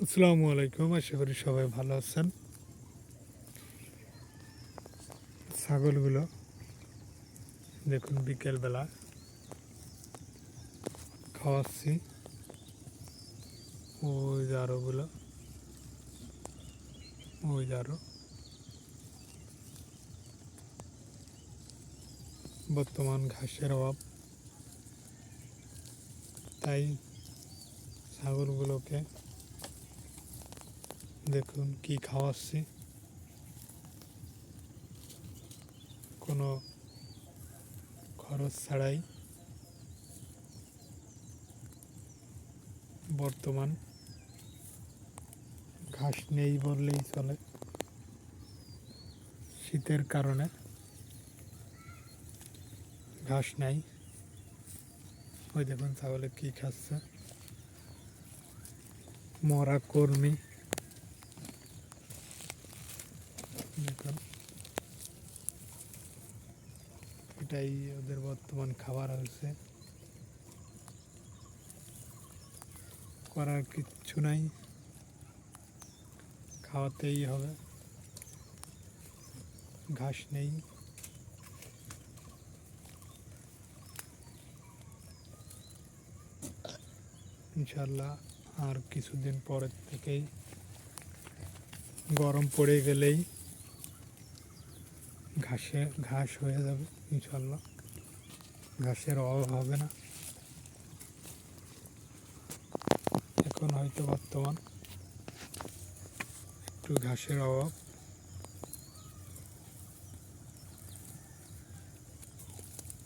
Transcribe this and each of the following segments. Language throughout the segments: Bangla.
আসসালামু আলাইকুম, আশা করি সবাই ভালো আছেন। ছাগলগুলো দেখুন বিকেলবেলা খাওয়াচ্ছি। ওই যে আরোগুলো, ওই যে আরো বর্তমান ঘাসের অভাব, তাই ছাগলগুলোকে দেখুন কি খাওয়াচ্ছি। কোনো খরচ ছাড়াই বর্তমান ঘাস নেই বললেই চলে। শীতের কারণে ঘাস নাই। ওই দেখুন ছাগলে কি খাচ্ছে, মরা কর্মী। দেখুন এটাই ওদের বর্তমান খাবার হয়েছে, করার কিচ্ছু নাই, খাওয়াতেই হবে। ঘাস নেই। ইনশাল্লাহ আর কিছুদিন পরের থেকেই গরম পড়ে গেলেই ঘাস হয়ে যাবে। ইনশাল্লাহ ঘাসের অভাব হবে না। এখন হয়তো বর্তমান একটু ঘাসের অভাব,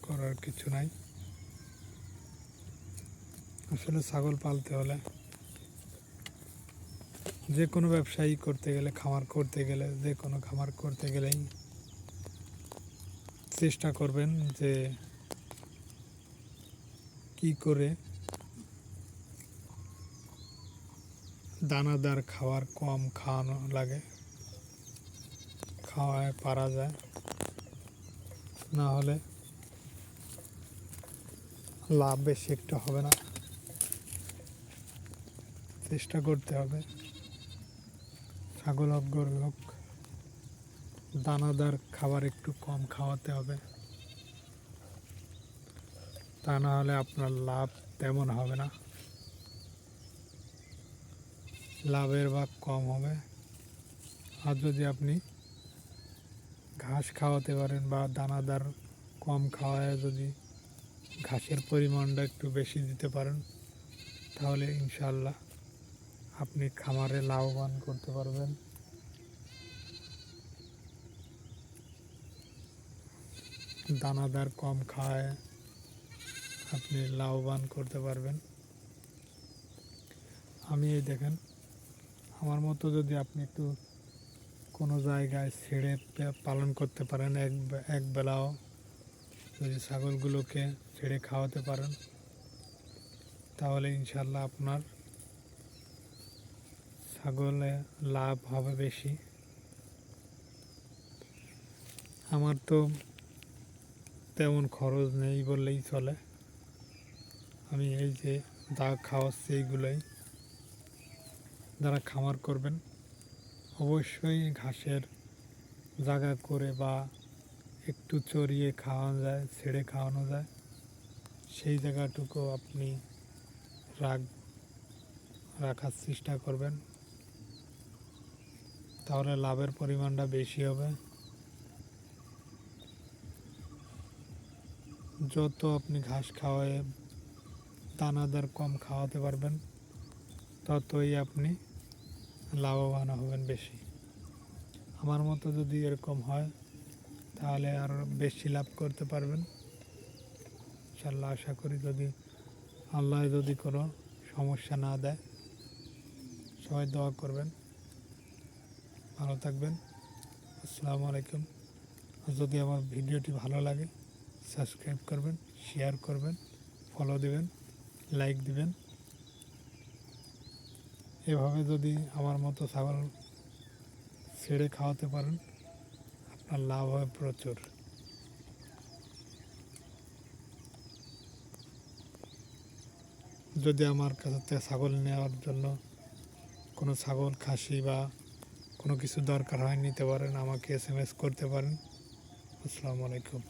করার কিছু নাই। আসলে ছাগল পালতে হলে, যে কোনো ব্যবসায়ী করতে গেলে, খামার করতে গেলে, যে কোনো খামার করতে গেলেই চেষ্টা করবেন যে কি করে দানাদার খাবার কম খাওয়ানো লাগে, খাওয়ায় পারা যায়। না হলে লাভ বেশি একটা হবে না। চেষ্টা করতে হবে ছাগল হোক গরু হোক, দানাদার খাবার একটু কম খাওয়াতে হবে। তা না হলে আপনার লাভ তেমন হবে না, লাভের ভাগ কম হবে। আর যদি আপনি ঘাস খাওয়াতে পারেন বা দানাদার কম খাওয়ায় যদি ঘাসের পরিমাণটা একটু বেশি দিতে পারেন, তাহলে ইনশাল্লাহ আপনি খামারে লাভবান করতে পারবেন। দানাদার কম খাওয়ায় আপনি লাভবান করতে পারবেন। আমি এই দেখেন, আমার মতো যদি আপনি একটু কোনো জায়গায় ছেড়ে পালন করতে পারেন, এক বেলাও যদি ছাগলগুলোকে ছেড়ে খাওয়াতে পারেন, তাহলে ইনশাল্লাহ আপনার ছাগলে লাভ হবে বেশি। আমার তো তেমন খরচ নেই বললেই চলে। আমি এই যে যা খাওয়াচ্ছি এইগুলোই, যারা খামার করবেন অবশ্যই ঘাসের জায়গা করে বা একটু চড়িয়ে খাওয়ানো যায়, ছেড়ে খাওয়ানো যায়, সেই জায়গাটুকু আপনি রাখার চেষ্টা করবেন, তাহলে লাভের পরিমাণটা বেশি হবে। যত আপনি ঘাস খাওয়ায় দানাদার কম খাওয়াতে পারবেন, ততই আপনি লাভবান হবেন বেশি। আমার মতো যদি এরকম হয় তাহলে আরও বেশি লাভ করতে পারবেন ইনশাল্লাহ। আশা করি যদি আল্লাহ যদি কোনো সমস্যা না দেয়। সবাই দোয়া করবেন, ভালো থাকবেন। আসসালামু আলাইকুম। আর যদি আমার ভিডিওটি ভালো লাগে সাবস্ক্রাইব করবেন, শেয়ার করবেন, ফলো দিবেন, লাইক দিবেন। এভাবে যদি আমার মতো ছাগল ছেড়ে খাওয়াতে পারেন, আপনার লাভ হয় প্রচুর। যদি আমার কাছে ছাগল নেওয়ার জন্য কোনো ছাগল খাসি বা কোনো কিছু দরকার হয় নিতে পারেন, আমাকে SMS করতে পারেন। আসসালামু আলাইকুম।